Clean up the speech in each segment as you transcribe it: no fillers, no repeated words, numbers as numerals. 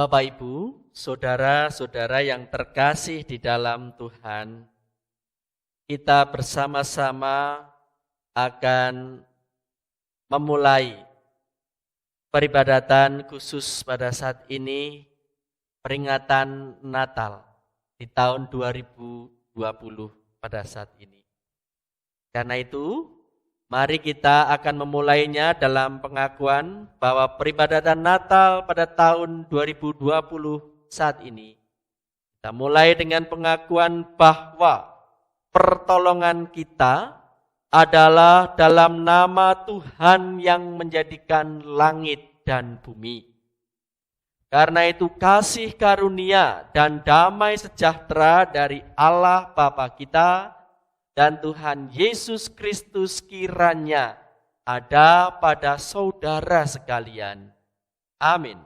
Bapak Ibu, saudara-saudara yang terkasih di dalam Tuhan, kita bersama-sama akan memulai peribadatan khusus pada saat ini, peringatan Natal di tahun 2020 pada saat ini. Karena itu, mari kita akan memulainya dalam pengakuan bahwa peribadatan Natal pada tahun 2020 saat ini. Kita mulai dengan pengakuan bahwa pertolongan kita adalah dalam nama Tuhan yang menjadikan langit dan bumi. Karena itu kasih karunia dan damai sejahtera dari Allah Bapa kita dan Tuhan Yesus Kristus kiranya ada pada saudara sekalian. Amin.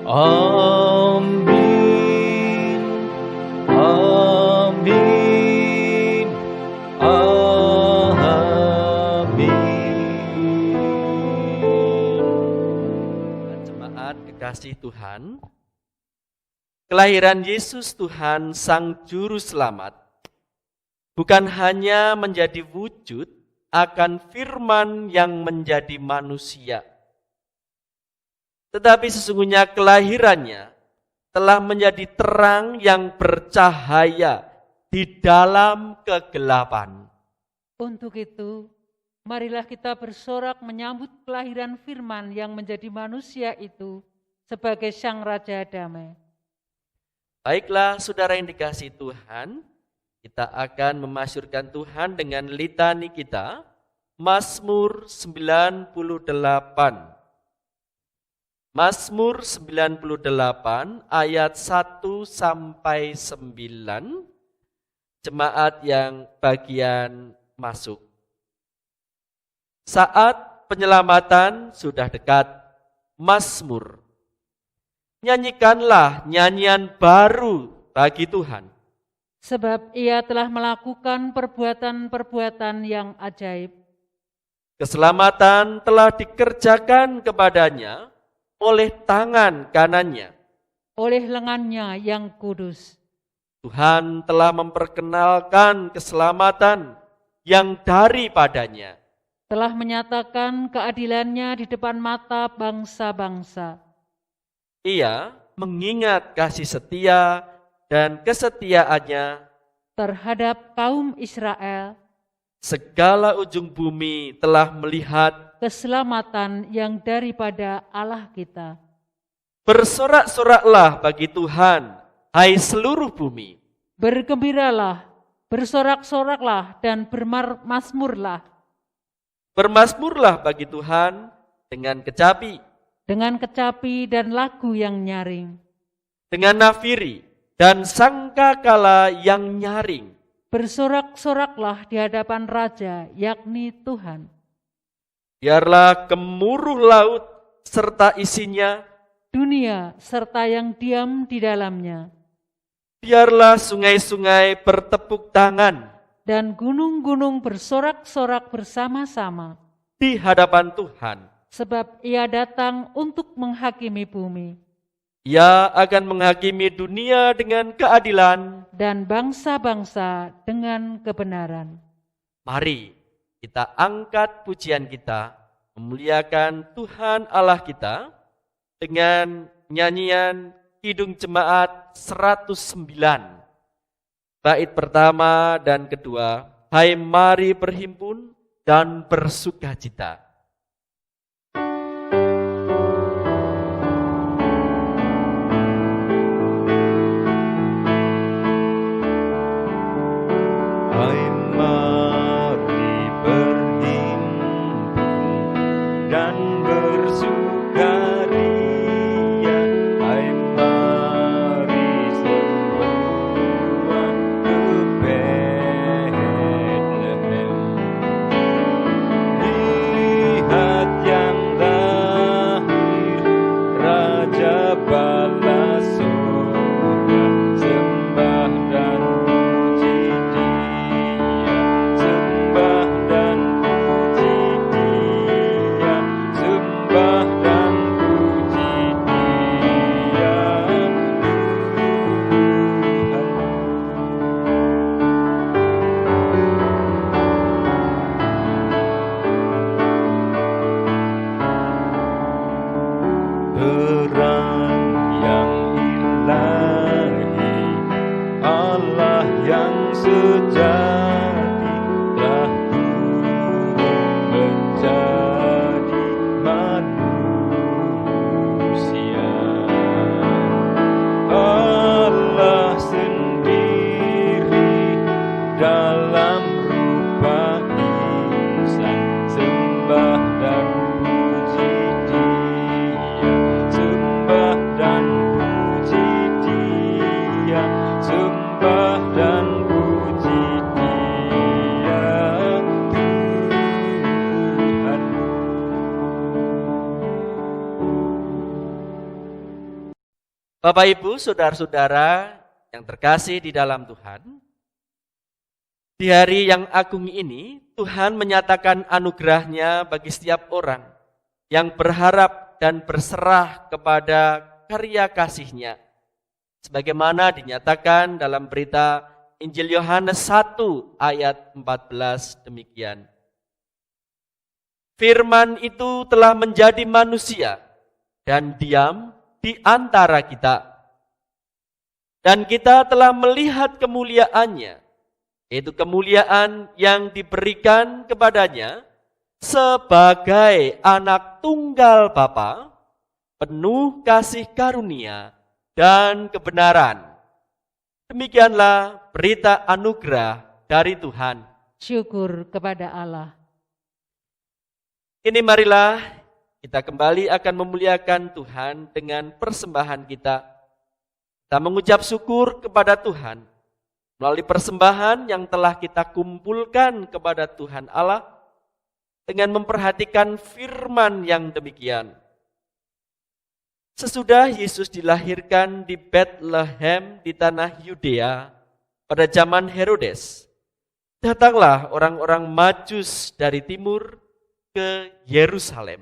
Amin. Amin. Amin. Jemaat kekasih Tuhan, kelahiran Yesus Tuhan Sang Juru Selamat bukan hanya menjadi wujud akan firman yang menjadi manusia, tetapi sesungguhnya kelahirannya telah menjadi terang yang bercahaya di dalam kegelapan. Untuk itu, marilah kita bersorak menyambut kelahiran firman yang menjadi manusia itu sebagai Sang Raja Damai. Baiklah saudara yang dikasihi Tuhan, kita akan memasyurkan Tuhan dengan litani kita, Mazmur 98. Mazmur 98 ayat 1 sampai 9, jemaat yang bagian masuk. Saat penyelamatan sudah dekat, Mazmur. Nyanyikanlah nyanyian baru bagi Tuhan. Sebab Ia telah melakukan perbuatan-perbuatan yang ajaib. Keselamatan telah dikerjakan kepadanya oleh tangan kanannya. Oleh lengannya yang kudus. Tuhan telah memperkenalkan keselamatan yang daripadanya. Telah menyatakan keadilannya di depan mata bangsa-bangsa. Ia mengingat kasih setia dan kesetiaannya terhadap kaum Israel. Segala ujung bumi telah melihat keselamatan yang daripada Allah kita. Bersorak-soraklah bagi Tuhan, hai seluruh bumi. Bergembiralah, bersorak-soraklah dan bermazmurlah. Bermazmurlah bagi Tuhan dengan kecapi. Dengan kecapi dan lagu yang nyaring. Dengan nafiri dan sangkakala yang nyaring. Bersorak-soraklah di hadapan Raja, yakni Tuhan. Biarlah gemuruh laut serta isinya, dunia serta yang diam di dalamnya. Biarlah sungai-sungai bertepuk tangan, dan gunung-gunung bersorak-sorak bersama-sama di hadapan Tuhan. Sebab Ia datang untuk menghakimi bumi. Ia akan menghakimi dunia dengan keadilan dan bangsa-bangsa dengan kebenaran. Mari kita angkat pujian kita, memuliakan Tuhan Allah kita dengan nyanyian Kidung Jemaat 109. Bait pertama dan kedua, hai mari berhimpun dan bersukacita. Hai mari berhimpun dan bersukaria, hai mari semua ke Betlehem. Lihat yang lahir, Raja bala surga, sembah dan puji Dia. sejati telah menjadi manusia. Allah sendiri dalam rupa insan, sembah dan puji Dia, sembah dan puji Dia, sembah dan puji Dia, Tuhan. Bapak Ibu, saudara-saudara yang terkasih di dalam Tuhan, di hari yang agung ini, Tuhan menyatakan anugerah-Nya bagi setiap orang yang berharap dan berserah kepada karya kasih-Nya. Sebagaimana dinyatakan dalam berita Injil Yohanes 1 ayat 14 demikian. Firman itu telah menjadi manusia dan diam di antara kita. Dan kita telah melihat kemuliaannya, yaitu kemuliaan yang diberikan kepadanya sebagai anak tunggal Bapa, penuh kasih karunia dan kebenaran. Demikianlah berita anugerah dari Tuhan. Syukur kepada Allah. Kini marilah kita kembali akan memuliakan Tuhan dengan persembahan kita. Kita mengucap syukur kepada Tuhan melalui persembahan yang telah kita kumpulkan kepada Tuhan Allah dengan memperhatikan firman yang demikian. Sesudah Yesus dilahirkan di Bethlehem di tanah Yudea pada zaman Herodes, datanglah orang-orang Majus dari timur ke Yerusalem.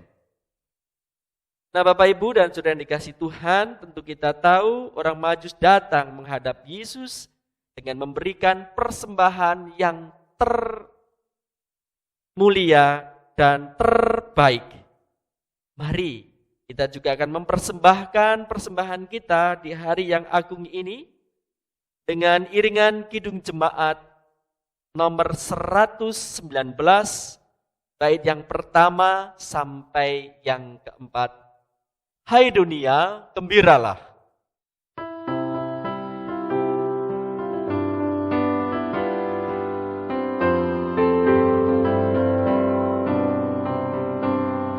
Nah, Bapak Ibu dan Saudara yang dikasihi Tuhan, tentu kita tahu orang Majus datang menghadap Yesus dengan memberikan persembahan yang termulia dan terbaik. Mari kita juga akan mempersembahkan persembahan kita di hari yang agung ini dengan iringan Kidung Jemaat nomor 119, bait yang pertama sampai yang keempat. Hai dunia, gembiralah.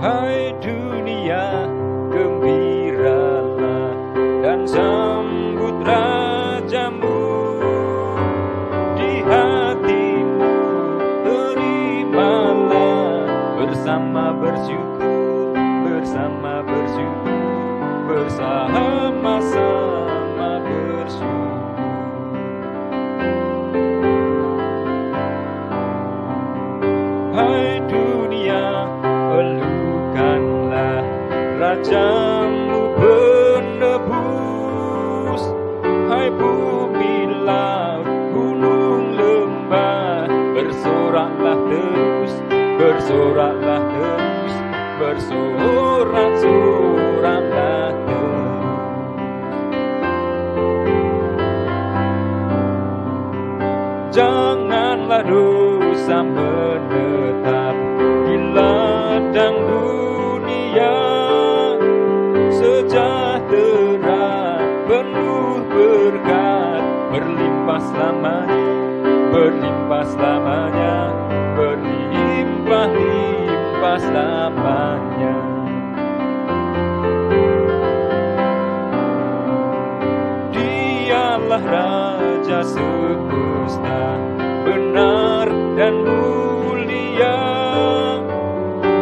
Hai dunia, gembiralah dan sambut Rajamu. Di hatimu terimalah bersama bersyukur, bersama bersyukur, bersama-sama bersyukur. Hai dunia, pelukanlah Rajamu penebus. Hai bumi, laut, gunung, lembah, bersoraklah terus, bersoraklah terus, bersorak-soraklah terus. Janganlah dosa menetap di ladang dunia, sejahtera penuh berkat, berlimpah selamanya, berlimpah selamanya, berlimpah-limpah selamanya. Dialah Raja semesta, benar dan mulia.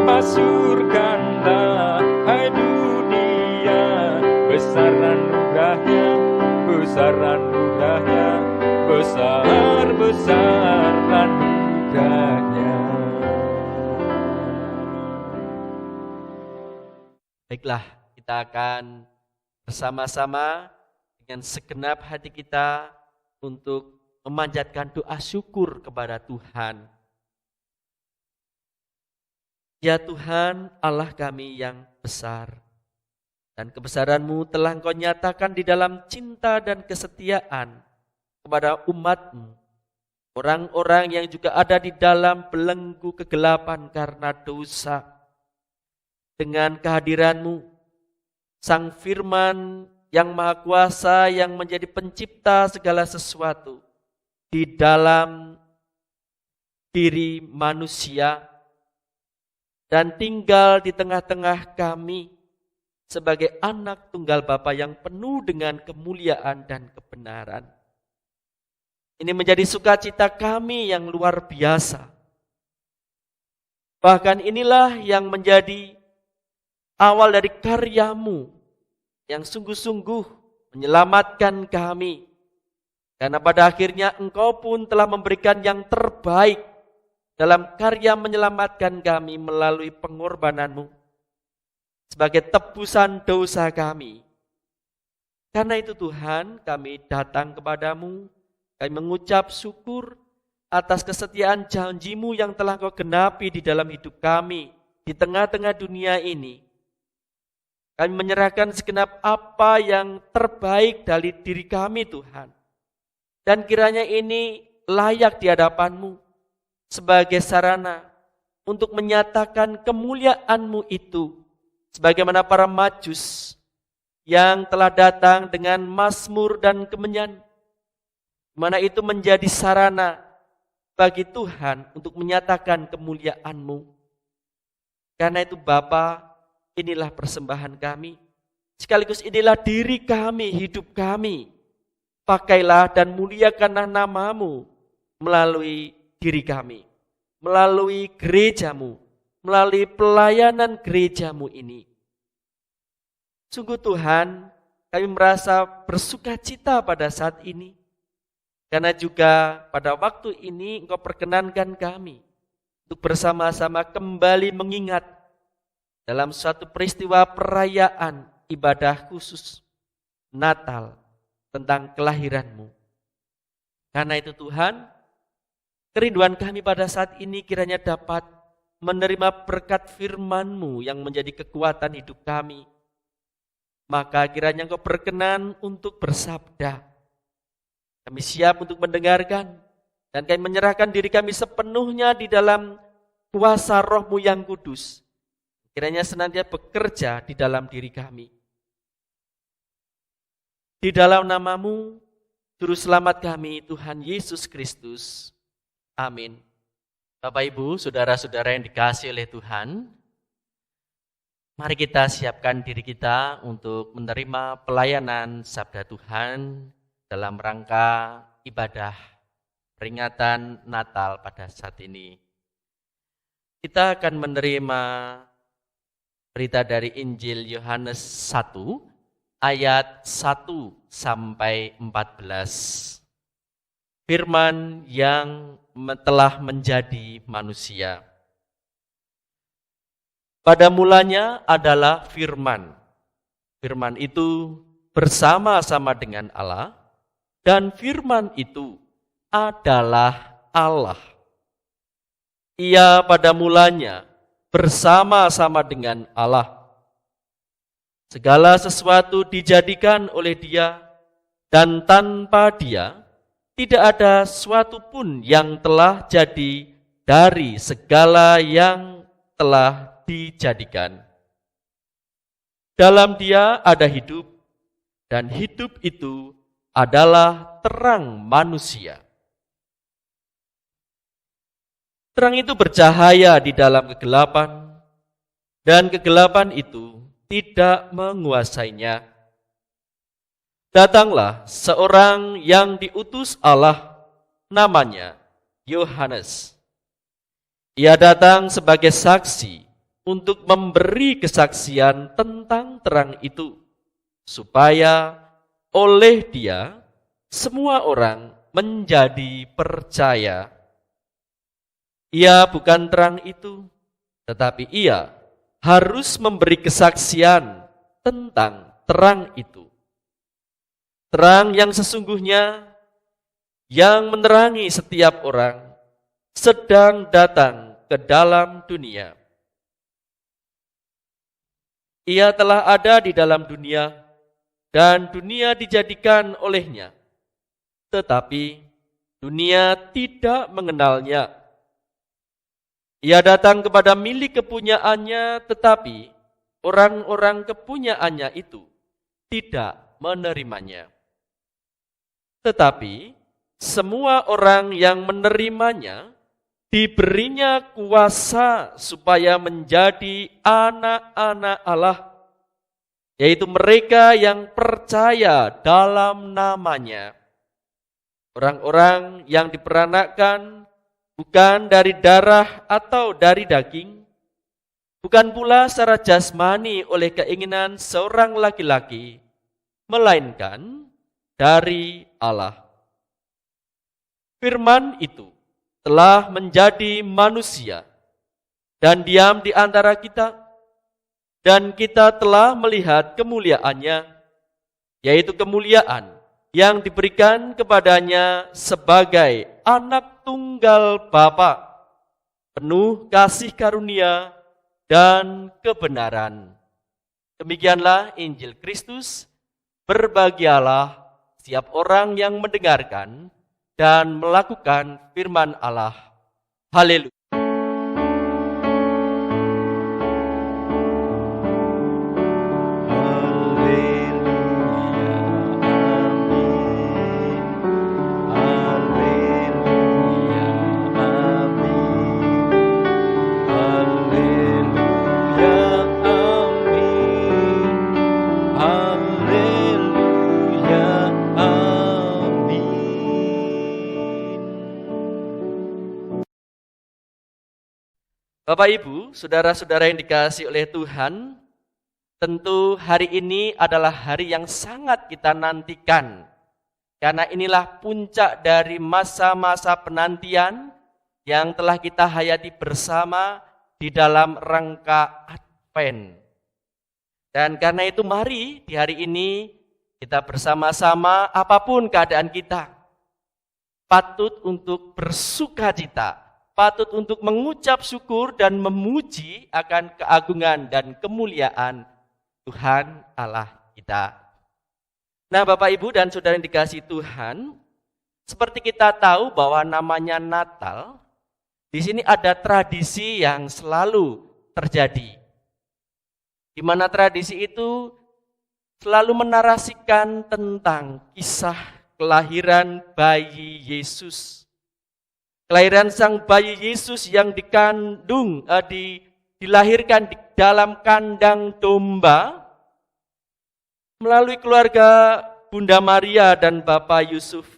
Masyurkanlah hai dunia, besar anugerahnya, besar anugerahnya, besar-besar anugerahnya. Baiklah, kita akan bersama-sama dengan segenap hati kita untuk memanjatkan doa syukur kepada Tuhan. Ya Tuhan, Allah kami yang besar, dan kebesaran-Mu telah Engkau nyatakan di dalam cinta dan kesetiaan kepada umat-Mu orang-orang yang juga ada di dalam belenggu kegelapan karena dosa. Dengan kehadiran-Mu, Sang Firman yang Maha Kuasa yang menjadi pencipta segala sesuatu di dalam diri manusia dan tinggal di tengah-tengah kami sebagai anak tunggal Bapa yang penuh dengan kemuliaan dan kebenaran. Ini menjadi sukacita kami yang luar biasa. Bahkan inilah yang menjadi awal dari karya-Mu yang sungguh-sungguh menyelamatkan kami. Karena pada akhirnya Engkau pun telah memberikan yang terbaik dalam karya menyelamatkan kami melalui pengorbanan-Mu sebagai tebusan dosa kami. Karena itu Tuhan, kami datang kepadamu, kami mengucap syukur atas kesetiaan janji-Mu yang telah Kau genapi di dalam hidup kami di tengah-tengah dunia ini. Kami menyerahkan segenap apa yang terbaik dari diri kami Tuhan. Dan kiranya ini layak di hadapan-Mu sebagai sarana untuk menyatakan kemuliaan-Mu itu. Sebagaimana para Majus yang telah datang dengan mazmur dan kemenyan. Mana itu menjadi sarana bagi Tuhan untuk menyatakan kemuliaan-Mu. Karena itu Bapa, inilah persembahan kami. Sekaligus inilah diri kami, hidup kami. Pakailah dan muliakanlah nama-Mu melalui diri kami. Melalui gereja-Mu. Melalui pelayanan gereja-Mu ini. Sungguh Tuhan, kami merasa bersukacita pada saat ini. Karena juga pada waktu ini Engkau perkenankan kami untuk bersama-sama kembali mengingat dalam suatu peristiwa perayaan ibadah khusus Natal tentang kelahiran-Mu. Karena itu Tuhan, kerinduan kami pada saat ini kiranya dapat menerima berkat firman-Mu yang menjadi kekuatan hidup kami. Maka kiranya Engkau berkenan untuk bersabda. Kami siap untuk mendengarkan dan kami menyerahkan diri kami sepenuhnya di dalam kuasa Roh-Mu yang kudus. Kiranya senantiasa bekerja di dalam diri kami. Di dalam nama-Mu, Juru Selamat kami, Tuhan Yesus Kristus. Amin. Bapak Ibu, saudara-saudara yang dikasihi oleh Tuhan, mari kita siapkan diri kita untuk menerima pelayanan Sabda Tuhan dalam rangka ibadah peringatan Natal pada saat ini. Kita akan menerima berita dari Injil Yohanes 1 ayat 1 sampai 14. Firman yang telah menjadi manusia. Pada mulanya adalah firman. Firman itu bersama-sama dengan Allah, dan firman itu adalah Allah. Ia pada mulanya bersama-sama dengan Allah. Segala sesuatu dijadikan oleh Dia, dan tanpa Dia tidak ada sesuatu pun yang telah jadi dari segala yang telah dijadikan. Dalam Dia ada hidup, dan hidup itu adalah terang manusia. Terang itu bercahaya di dalam kegelapan, dan kegelapan itu tidak menguasainya. Datanglah seorang yang diutus Allah, namanya Yohanes. Ia datang sebagai saksi untuk memberi kesaksian tentang terang itu, supaya oleh Dia semua orang menjadi percaya. Ia bukan terang itu, tetapi Ia harus memberi kesaksian tentang terang itu. Terang yang sesungguhnya yang menerangi setiap orang sedang datang ke dalam dunia. Ia telah ada di dalam dunia dan dunia dijadikan olehnya. Tetapi Dunia tidak mengenalnya. Ia datang kepada milik kepunyaannya, tetapi orang-orang kepunyaannya itu tidak menerimanya. Tetapi semua orang yang menerimanya diberinya kuasa supaya menjadi anak-anak Allah, yaitu mereka yang percaya dalam namanya. Orang-orang yang diperanakkan bukan dari darah atau dari daging, bukan pula secara jasmani oleh keinginan seorang laki-laki, melainkan dari Allah. Firman itu telah menjadi manusia dan diam di antara kita, dan kita telah melihat kemuliaannya, yaitu kemuliaan yang diberikan kepadanya sebagai anak tunggal Bapa, penuh kasih karunia dan kebenaran. Demikianlah Injil Kristus. Berbahagialah setiap orang yang mendengarkan dan melakukan firman Allah. Haleluya. Bapak Ibu, saudara-saudara yang dikasihi oleh Tuhan, tentu hari ini adalah hari yang sangat kita nantikan. Karena inilah puncak dari masa-masa penantian yang telah kita hayati bersama di dalam rangka Advent. Dan karena itu mari di hari ini kita bersama-sama apapun keadaan kita, patut untuk bersukacita, patut untuk mengucap syukur dan memuji akan keagungan dan kemuliaan Tuhan Allah kita. Nah, Bapak Ibu dan Saudara yang dikasihi Tuhan, seperti kita tahu bahwa namanya Natal, di sini ada tradisi yang selalu terjadi. Di mana tradisi itu selalu menarasikan tentang kisah kelahiran bayi Yesus. Kelahiran sang bayi Yesus yang dilahirkan di dalam kandang domba melalui keluarga Bunda Maria dan Bapak Yusuf.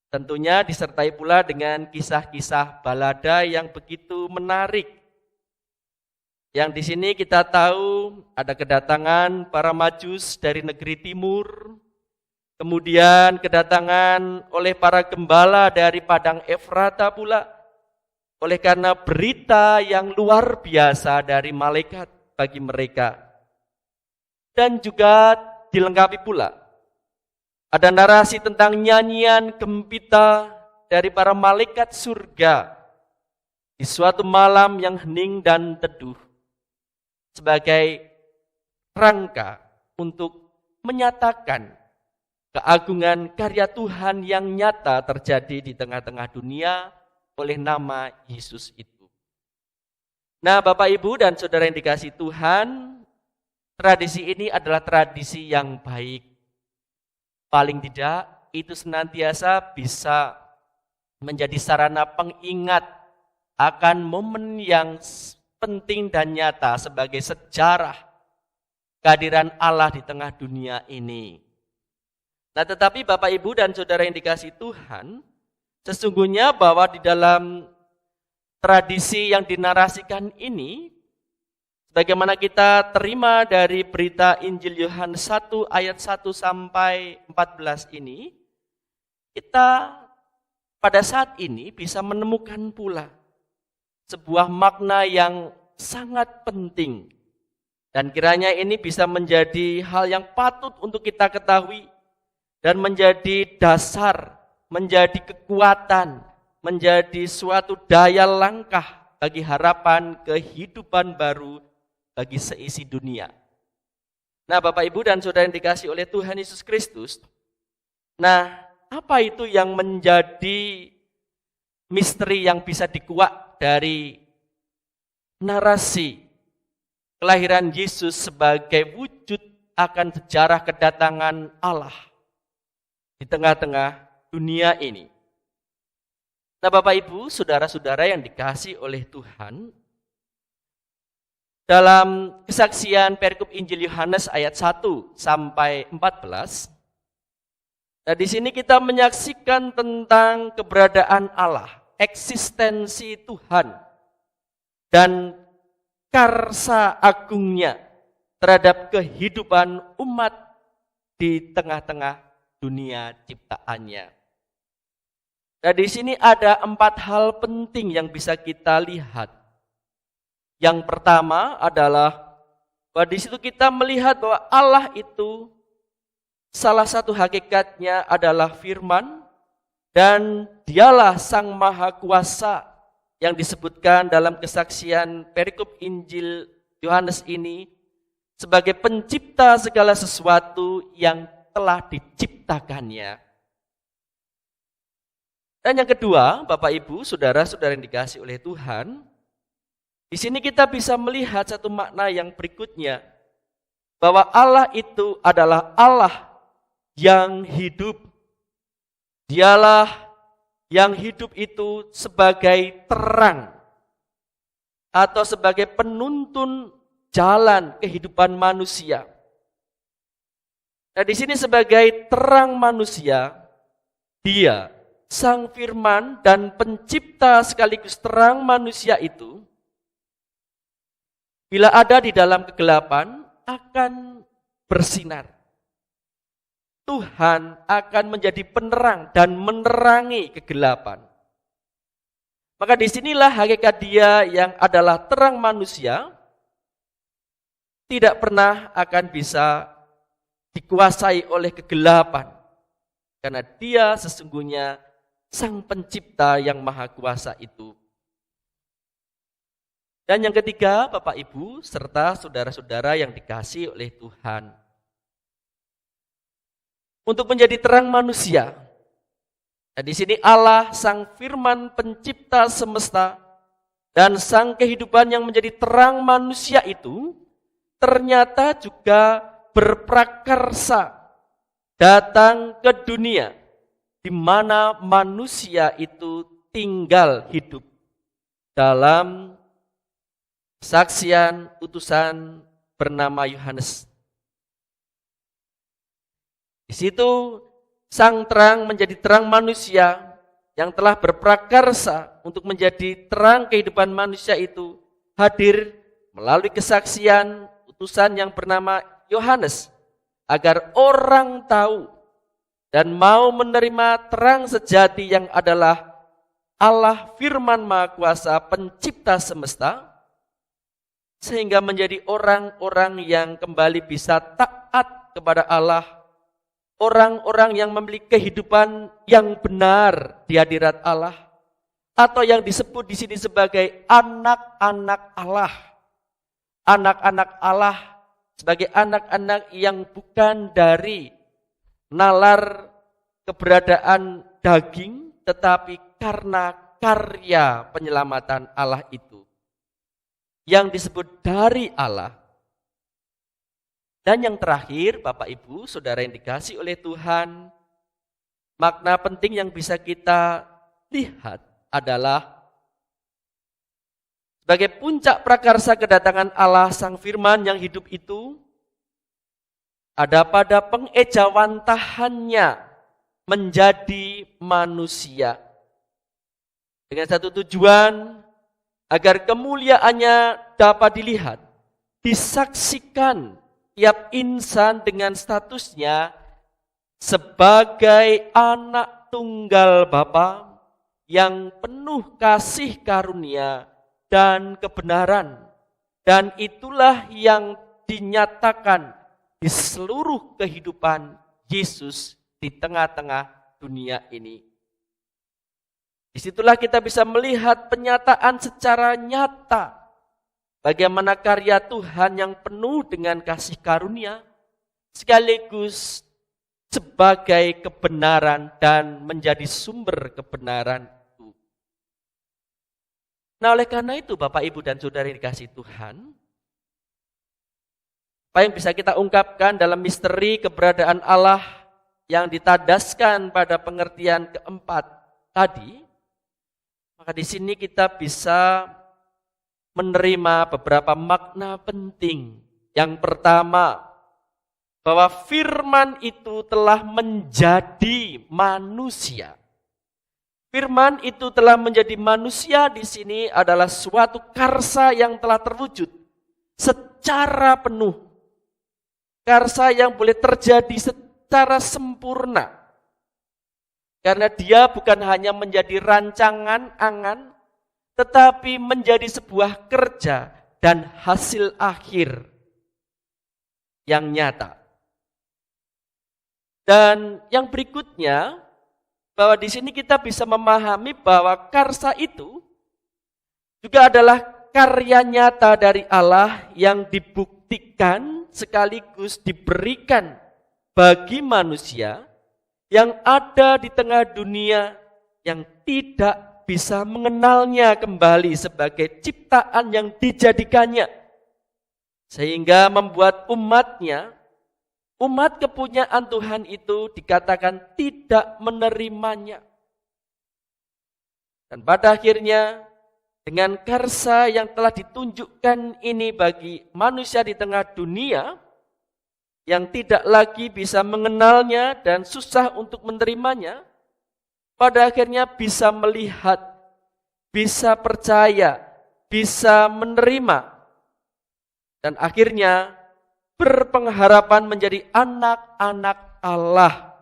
Tentunya disertai pula dengan kisah-kisah balada yang begitu menarik. Yang di sini kita tahu ada kedatangan para Majus dari negeri timur, kemudian kedatangan oleh para gembala dari padang Efrata pula, oleh karena berita yang luar biasa dari malaikat bagi mereka. Dan juga dilengkapi pula, ada narasi tentang nyanyian gembira dari para malaikat surga di suatu malam yang hening dan teduh, sebagai rangka untuk menyatakan keagungan karya Tuhan yang nyata terjadi di tengah-tengah dunia oleh nama Yesus itu. Nah, Bapak Ibu dan Saudara yang dikasihi Tuhan, tradisi ini adalah tradisi yang baik. Paling tidak itu senantiasa bisa menjadi sarana pengingat akan momen yang penting dan nyata sebagai sejarah kehadiran Allah di tengah dunia ini. Nah, tetapi Bapak Ibu dan Saudara yang dikasihi Tuhan, sesungguhnya bahwa di dalam tradisi yang dinarasikan ini, sebagaimana kita terima dari berita Injil Yohanes 1 ayat 1 sampai 14 ini, kita pada saat ini bisa menemukan pula sebuah makna yang sangat penting. Dan kiranya ini bisa menjadi hal yang patut untuk kita ketahui dan menjadi dasar, menjadi kekuatan, menjadi suatu daya langkah bagi harapan kehidupan baru bagi seisi dunia. Nah, Bapak Ibu dan Saudara yang dikasihi oleh Tuhan Yesus Kristus, nah apa itu yang menjadi misteri yang bisa dikuak dari narasi kelahiran Yesus sebagai wujud akan sejarah kedatangan Allah di tengah-tengah dunia ini? Nah, Bapak Ibu, saudara-saudara yang dikasihi oleh Tuhan, dalam kesaksian perikop Injil Yohanes ayat 1 sampai 14, nah di sini kita menyaksikan tentang keberadaan Allah, eksistensi Tuhan, dan karsa agungnya terhadap kehidupan umat di tengah-tengah dunia ciptaannya. Nah, di sini ada 4 hal penting yang bisa kita lihat. Yang pertama adalah bahwa di situ kita melihat bahwa Allah itu salah satu hakikatnya adalah firman, dan dialah Sang Maha Kuasa yang disebutkan dalam kesaksian perikop Injil Yohanes ini sebagai pencipta segala sesuatu yang telah diciptakannya. Dan yang kedua, Bapak Ibu, saudara-saudara yang dikasihi oleh Tuhan, di sini kita bisa melihat satu makna yang berikutnya, bahwa Allah itu adalah Allah yang hidup. Dialah yang hidup itu sebagai terang atau sebagai penuntun jalan kehidupan manusia. Nah, di sini sebagai terang manusia, Dia, Sang Firman dan pencipta sekaligus terang manusia itu, bila ada di dalam kegelapan, akan bersinar. Tuhan akan menjadi penerang dan menerangi kegelapan. Maka disinilah hakikat Dia yang adalah terang manusia, tidak pernah akan bisa dikuasai oleh kegelapan. Karena Dia sesungguhnya Sang Pencipta yang Maha Kuasa itu. Dan yang ketiga, Bapak Ibu, serta saudara-saudara yang dikasihi oleh Tuhan. Untuk menjadi terang manusia. Nah, di sini Allah, Sang Firman Pencipta semesta, dan Sang Kehidupan yang menjadi terang manusia itu, ternyata juga berprakarsa datang ke dunia, di mana manusia itu tinggal hidup dalam saksian utusan bernama Yohanes. Di situ Sang Terang menjadi terang manusia yang telah berprakarsa untuk menjadi terang kehidupan manusia itu hadir melalui kesaksian utusan yang bernama Yohanes, agar orang tahu dan mau menerima terang sejati yang adalah Allah Firman Maha Kuasa Pencipta semesta, sehingga menjadi orang-orang yang kembali bisa taat kepada Allah, orang-orang yang memiliki kehidupan yang benar di hadirat Allah, atau yang disebut di sini sebagai anak-anak Allah. Anak-anak Allah sebagai anak-anak yang bukan dari nalar keberadaan daging, tetapi karena karya penyelamatan Allah itu, yang disebut dari Allah. Dan yang terakhir, Bapak Ibu, saudara yang dikasihi oleh Tuhan, makna penting yang bisa kita lihat adalah sebagai puncak prakarsa kedatangan Allah Sang Firman yang hidup itu, ada pada pengejawantahannya menjadi manusia. Dengan satu tujuan, agar kemuliaannya dapat dilihat, disaksikan tiap insan dengan statusnya sebagai anak tunggal Bapa yang penuh kasih karunia dan kebenaran. Dan itulah yang dinyatakan di seluruh kehidupan Yesus di tengah-tengah dunia ini. Disitulah kita bisa melihat penyataan secara nyata bagaimana karya Tuhan yang penuh dengan kasih karunia, sekaligus sebagai kebenaran dan menjadi sumber kebenaran itu. Nah, oleh karena itu Bapak, Ibu, dan Saudara yang dikasihi Tuhan, apa yang bisa kita ungkapkan dalam misteri keberadaan Allah yang ditadaskan pada pengertian keempat tadi, maka di sini kita bisa menerima beberapa makna penting. Yang pertama, bahwa firman itu telah menjadi manusia. Firman itu telah menjadi manusia di sini adalah suatu karsa yang telah terwujud secara penuh. Karsa yang boleh terjadi secara sempurna. Karena dia bukan hanya menjadi rancangan angan, tetapi menjadi sebuah kerja dan hasil akhir yang nyata. Dan yang berikutnya, bahwa di sini kita bisa memahami bahwa karsa itu juga adalah karya nyata dari Allah yang dibuktikan sekaligus diberikan bagi manusia yang ada di tengah dunia yang tidak bisa mengenalnya kembali sebagai ciptaan yang dijadikannya. Sehingga membuat umatnya, umat kepunyaan Tuhan itu dikatakan tidak menerimanya. Dan pada akhirnya dengan karsa yang telah ditunjukkan ini bagi manusia di tengah dunia yang tidak lagi bisa mengenalnya dan susah untuk menerimanya, pada akhirnya bisa melihat, bisa percaya, bisa menerima, dan akhirnya berpengharapan menjadi anak-anak Allah,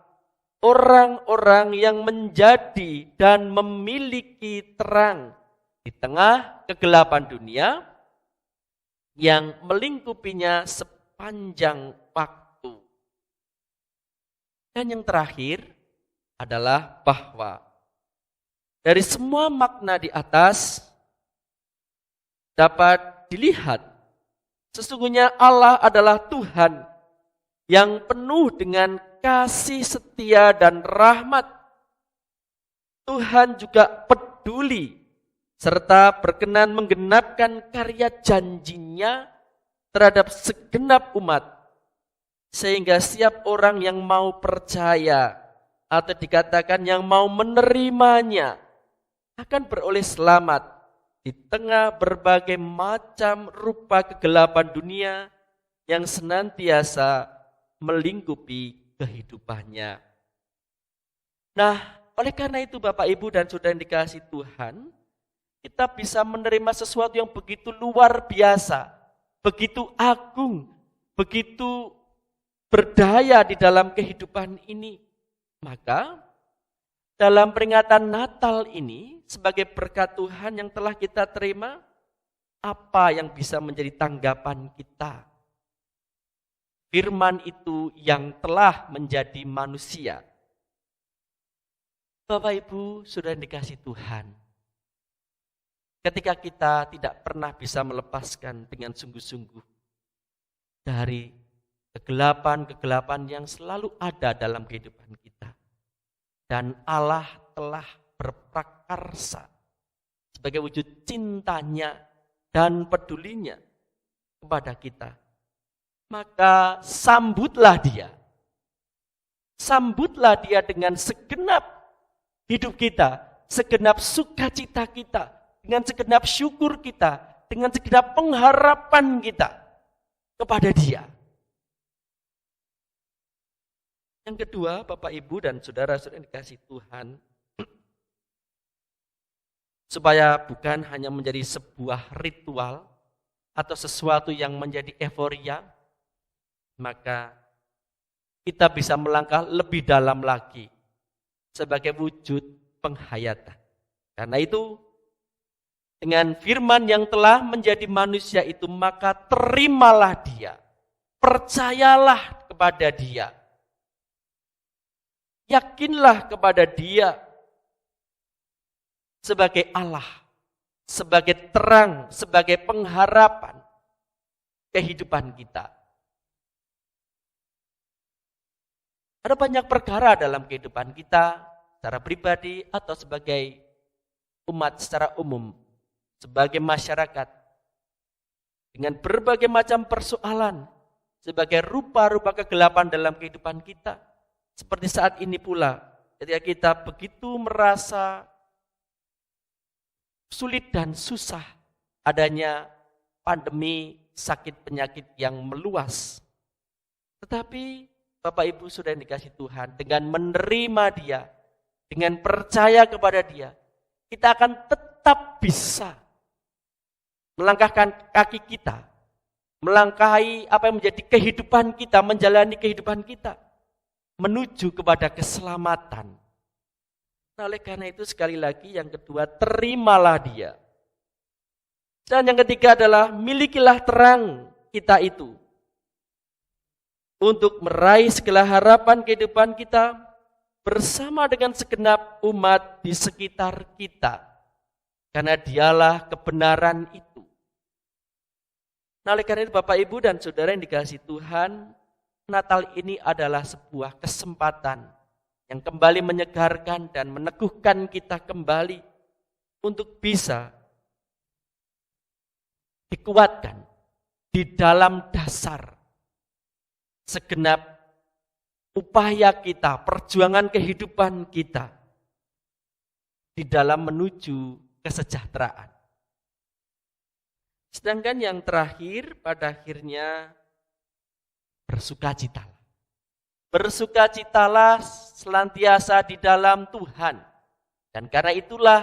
orang-orang yang menjadi dan memiliki terang di tengah kegelapan dunia yang melingkupinya sepanjang waktu. Dan yang terakhir adalah bahwa dari semua makna di atas dapat dilihat sesungguhnya Allah adalah Tuhan yang penuh dengan kasih setia dan rahmat. Tuhan juga peduli serta berkenan menggenapkan karya janjinya terhadap segenap umat. Sehingga setiap orang yang mau percaya atau dikatakan yang mau menerimanya akan beroleh selamat di tengah berbagai macam rupa kegelapan dunia yang senantiasa melingkupi kehidupannya. Nah, oleh karena itu Bapak, Ibu, dan Saudara yang dikasihi Tuhan, kita bisa menerima sesuatu yang begitu luar biasa, begitu agung, begitu berdaya di dalam kehidupan ini. Maka dalam peringatan Natal ini sebagai berkat Tuhan yang telah kita terima, apa yang bisa menjadi tanggapan kita? Firman itu yang telah menjadi manusia. Bapak, Ibu, Saudara yang dikasihi Tuhan, ketika kita tidak pernah bisa melepaskan dengan sungguh-sungguh dari kegelapan-kegelapan yang selalu ada dalam kehidupan kita. Dan Allah telah berprakarsa sebagai wujud cintanya dan pedulinya kepada kita. Maka sambutlah dia. Sambutlah dia dengan segenap hidup kita, segenap sukacita kita, dengan segenap syukur kita, dengan segenap pengharapan kita kepada dia. Yang kedua, Bapak, Ibu, dan saudara-saudara yang dikasihi Tuhan, supaya bukan hanya menjadi sebuah ritual atau sesuatu yang menjadi euforia, maka kita bisa melangkah lebih dalam lagi sebagai wujud penghayatan. Karena itu, dengan firman yang telah menjadi manusia itu, maka terimalah dia, percayalah kepada dia, yakinlah kepada dia sebagai Allah, sebagai terang, sebagai pengharapan kehidupan kita. Ada banyak perkara dalam kehidupan kita, secara pribadi atau sebagai umat secara umum, sebagai masyarakat, dengan berbagai macam persoalan, sebagai rupa-rupa kegelapan dalam kehidupan kita. Seperti saat ini pula, ketika kita begitu merasa sulit dan susah adanya pandemi sakit penyakit yang meluas. Tetapi Bapak Ibu sudah dikasih Tuhan, dengan menerima Dia, dengan percaya kepada Dia, kita akan tetap bisa melangkahkan kaki kita, melangkahi apa yang menjadi kehidupan kita, menjalani kehidupan kita, menuju kepada keselamatan. Nah, oleh karena itu sekali lagi yang kedua, terimalah Dia. Dan yang ketiga adalah milikilah terang kita itu, untuk meraih segala harapan kehidupan kita bersama dengan segenap umat di sekitar kita. Karena Dialah kebenaran itu. Nah, oleh karena itu Bapak Ibu dan Saudara yang dikasihi Tuhan, Natal ini adalah sebuah kesempatan yang kembali menyegarkan dan meneguhkan kita kembali untuk bisa dikuatkan di dalam dasar segenap upaya kita, perjuangan kehidupan kita di dalam menuju kesejahteraan. Sedangkan yang terakhir pada akhirnya bersukacitalah. Bersukacitalah senantiasa di dalam Tuhan. Dan karena itulah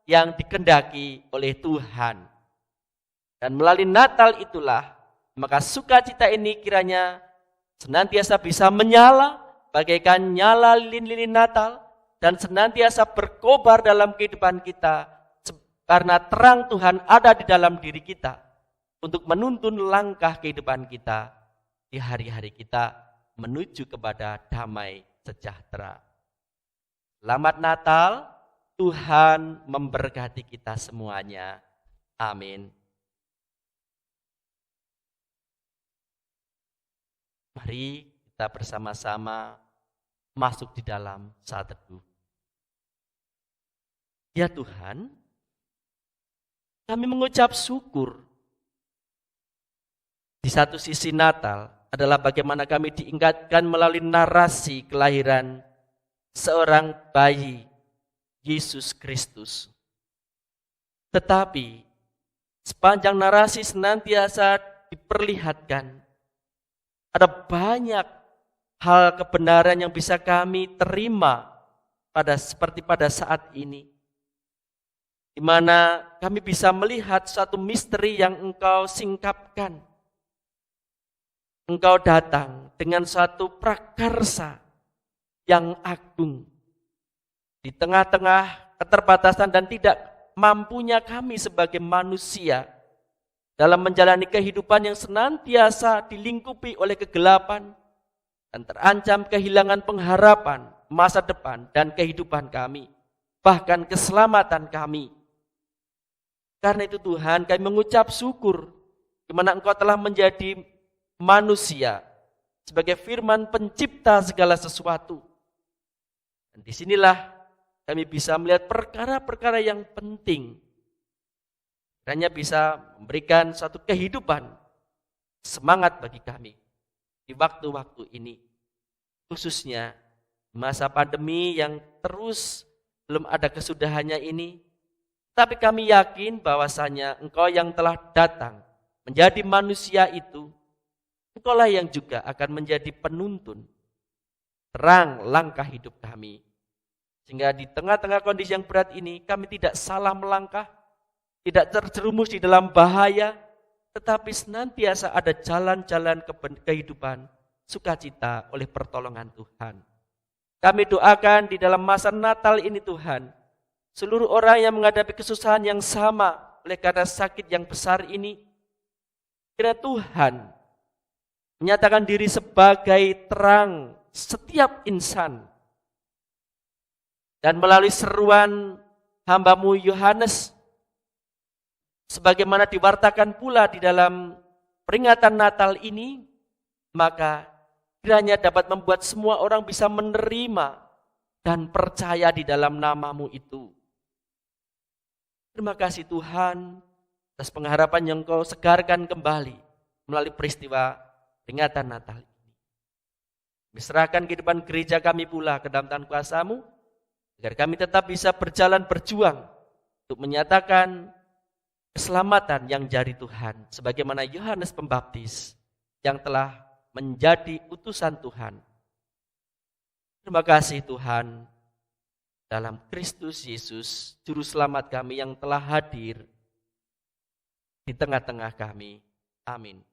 yang dikehendaki oleh Tuhan. Dan melalui Natal itulah, maka sukacita ini kiranya senantiasa bisa menyala bagaikan nyala lilin-lilin Natal dan senantiasa berkobar dalam kehidupan kita karena terang Tuhan ada di dalam diri kita untuk menuntun langkah kehidupan kita di hari-hari kita menuju kepada damai sejahtera. Selamat Natal, Tuhan memberkati kita semuanya. Amin. Mari kita bersama-sama masuk di dalam saat teduh. Ya Tuhan, kami mengucap syukur. Di satu sisi Natal adalah bagaimana kami diingatkan melalui narasi kelahiran seorang bayi, Yesus Kristus. Tetapi sepanjang narasi senantiasa diperlihatkan ada banyak hal kebenaran yang bisa kami terima seperti pada saat ini. Di mana kami bisa melihat suatu misteri yang Engkau singkapkan. Engkau datang dengan suatu prakarsa yang agung. Di tengah-tengah keterbatasan dan tidak mampunya kami sebagai manusia dalam menjalani kehidupan yang senantiasa dilingkupi oleh kegelapan dan terancam kehilangan pengharapan, masa depan dan kehidupan kami, bahkan keselamatan kami. Karena itu Tuhan, kami mengucap syukur di mana Engkau telah menjadi manusia sebagai firman pencipta segala sesuatu. Dan disinilah kami bisa melihat perkara-perkara yang penting. Kiranya bisa memberikan suatu kehidupan, semangat bagi kami di waktu-waktu ini. Khususnya masa pandemi yang terus belum ada kesudahannya ini. Tapi kami yakin bahwasanya Engkau yang telah datang menjadi manusia itu, Engkaulah yang juga akan menjadi penuntun, terang langkah hidup kami. Sehingga di tengah-tengah kondisi yang berat ini, kami tidak salah melangkah, tidak terjerumus di dalam bahaya, tetapi senantiasa ada jalan-jalan kehidupan, sukacita oleh pertolongan Tuhan. Kami doakan di dalam masa Natal ini Tuhan, seluruh orang yang menghadapi kesusahan yang sama oleh karena sakit yang besar ini, kiranya Tuhan menyatakan diri sebagai terang setiap insan. Dan melalui seruan hamba-Mu Yohanes, sebagaimana diwartakan pula di dalam peringatan Natal ini, maka kiranya dapat membuat semua orang bisa menerima dan percaya di dalam nama-Mu itu. Terima kasih Tuhan atas pengharapan yang Kau segarkan kembali melalui peristiwa peringatan Natal ini. Diserahkan kehidupan gereja kami pula ke dalam tangan kuasa-Mu, agar kami tetap bisa berjalan berjuang untuk menyatakan keselamatan yang dari Tuhan, sebagaimana Yohanes Pembaptis yang telah menjadi utusan Tuhan. Terima kasih Tuhan, dalam Kristus Yesus, Juru Selamat kami yang telah hadir di tengah-tengah kami. Amin.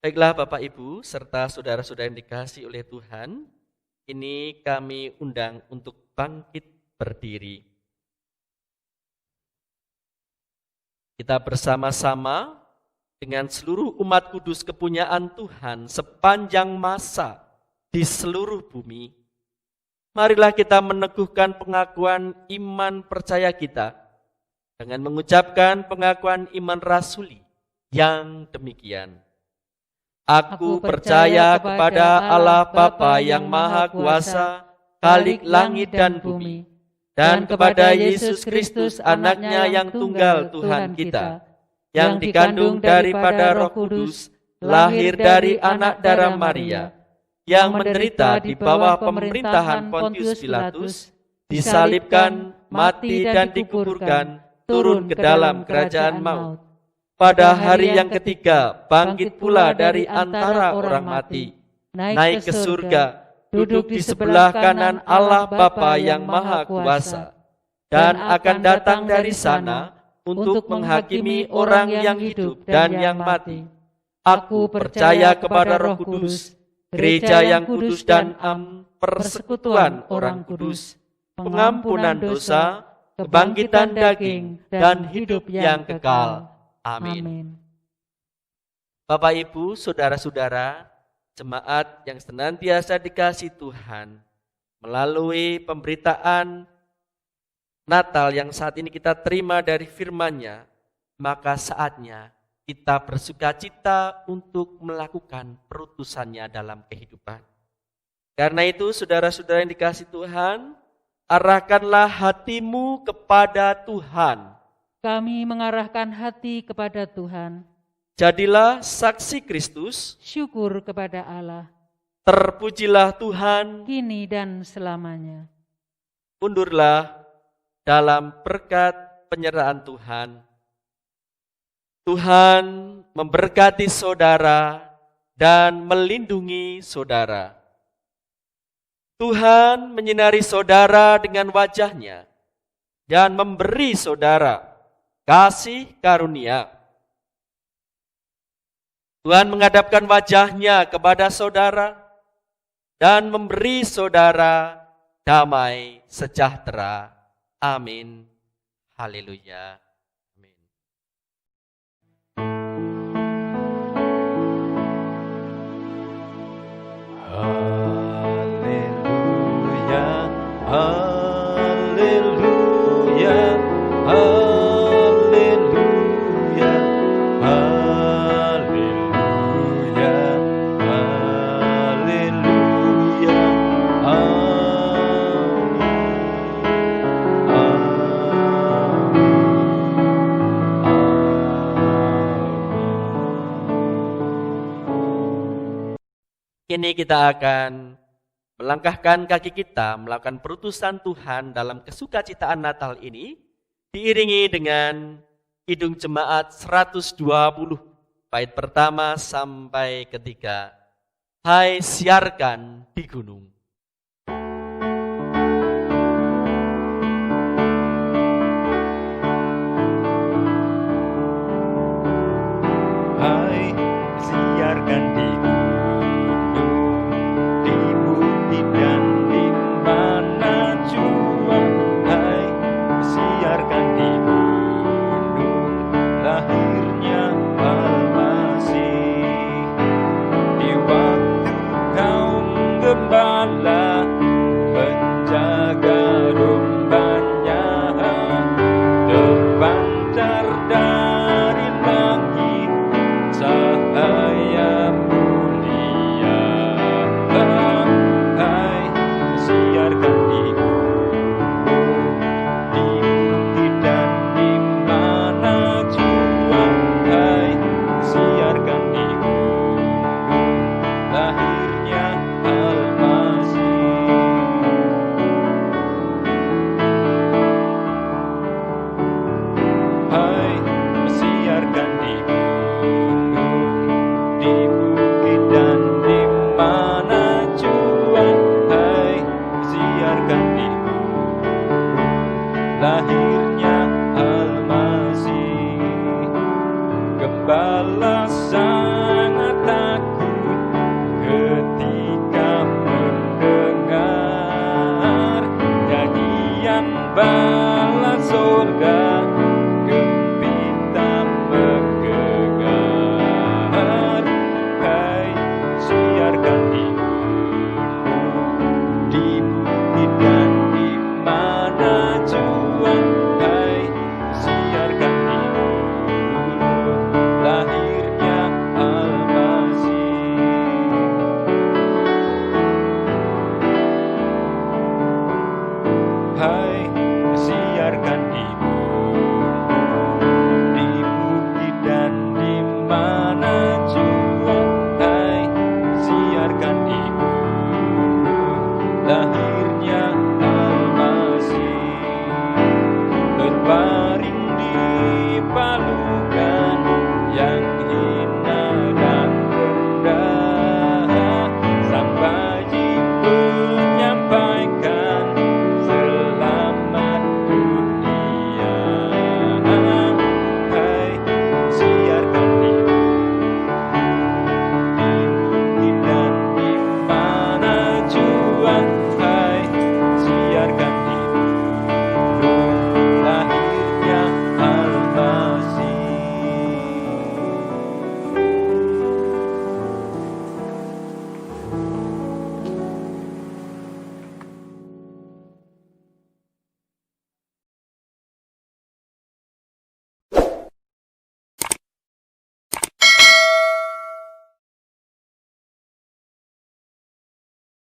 Baiklah Bapak Ibu serta saudara-saudara yang dikasihi oleh Tuhan, ini kami undang untuk bangkit berdiri. Kita bersama-sama dengan seluruh umat kudus kepunyaan Tuhan sepanjang masa di seluruh bumi. Marilah kita meneguhkan pengakuan iman percaya kita dengan mengucapkan pengakuan iman rasuli yang demikian. Aku percaya kepada Allah Bapa yang Maha Kuasa, Khalik langit dan bumi, dan kepada Yesus Kristus anaknya yang tunggal Tuhan kita, yang dikandung daripada Roh Kudus, lahir dari anak darah Maria, yang menderita di bawah pemerintahan Pontius Pilatus, disalibkan, mati dan dikuburkan, turun ke dalam kerajaan maut. Pada hari yang ketiga, bangkit pula dari antara orang mati, naik ke surga, duduk di sebelah kanan Allah Bapa yang Maha Kuasa, dan akan datang dari sana untuk menghakimi orang yang hidup dan yang mati. Aku percaya kepada Roh Kudus, gereja yang kudus dan persekutuan orang kudus, pengampunan dosa, kebangkitan daging, dan hidup yang kekal. Amin. Bapak Ibu, saudara-saudara, jemaat yang senantiasa dikasihi Tuhan, melalui pemberitaan Natal yang saat ini kita terima dari firman-Nya, maka saatnya kita bersukacita untuk melakukan perutusannya dalam kehidupan. Karena itu, saudara-saudara yang dikasihi Tuhan, arahkanlah hatimu kepada Tuhan. Kami mengarahkan hati kepada Tuhan. Jadilah saksi Kristus. Syukur kepada Allah. Terpujilah Tuhan. Kini dan selamanya. Undurlah dalam berkat penyerahan Tuhan. Tuhan memberkati saudara dan melindungi saudara. Tuhan menyinari saudara dengan wajah-Nya dan memberi saudara kasih karunia. Tuhan menghadapkan wajah-Nya kepada saudara dan memberi saudara damai sejahtera. Amin. Haleluya. Amin. Haleluya. Haleluya. Haleluya. Kini kita akan melangkahkan kaki kita melakukan perutusan Tuhan dalam kesukacitaan Natal ini, diiringi dengan Kidung Jemaat 120, bait pertama sampai ketiga. Hai siarkan di gunung. Hai siarkan di gunung, di bumi dan di mana jua. Hai siarkan di gunung, lahirnya Al-Masih. Di waktu kaum gembala palu